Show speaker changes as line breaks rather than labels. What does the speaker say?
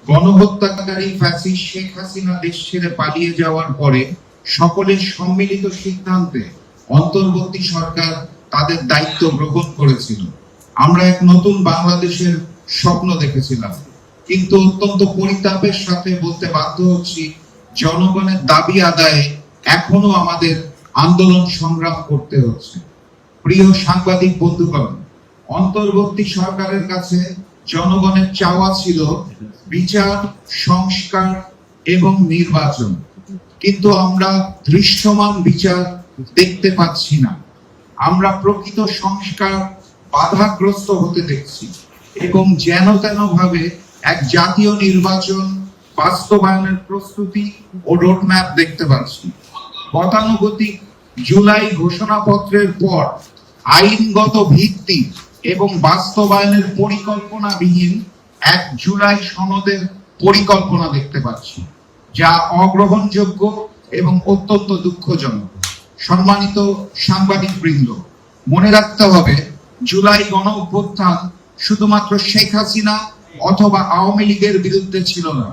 গণহত্যাকারী fascist Sheikh Hasina দেশ ছেড়ে পালিয়ে যাওয়ার পরে সকলের সম্মিলিত সিদ্ধান্তে অন্তর্বর্তী সরকার তাদের দায়িত্ব গ্রহণ করেছিল। আমরা এক নতুন বাংলাদেশের স্বপ্ন দেখেছিলাম, কিন্তু অত্যন্ত পরিতাপের সাথে বলতে বাধ্য হচ্ছি, জনগণের দাবি আদায়ে এখনো আমাদের আন্দোলন সংগ্রাম করতে হচ্ছে। প্রিয় সাংবাদিক বন্ধুগণ, অন্তর্বর্তী সরকারের কাছে জনগণের চাওয়া ছিল বিচার, সংস্কার এবং নির্বাচন, কিন্তু আমরা দৃশ্যমান বিচার দেখতে পাচ্ছি না। আমরা প্রকৃত সংস্কার বাধাগ্রস্ত হতে দেখছি এবং যেন তেন ভাবে এক জাতীয় নির্বাচন বাস্তবায়নের প্রস্তুতি ও রোডম্যাপ দেখতে পাচ্ছি। গতানুগতিক জুলাই ঘোষণাপত্রের পর আইনগত ভিত্তি এবং বাস্তবায়নের পরিকল্পনাবিহীন এক জুলাই সনদের পরিকল্পনা দেখতে পাচ্ছি, যা অগ্রহণযোগ্য এবং অত্যন্ত দুঃখজনক। সম্মানিত সাংবাদিক বৃন্দ, মনে রাখতে হবে, জুলাই গণ অভ্যুত্থান শুধুমাত্র শেখ হাসিনা অথবা আওয়ামী লীগের বিরুদ্ধে ছিল না।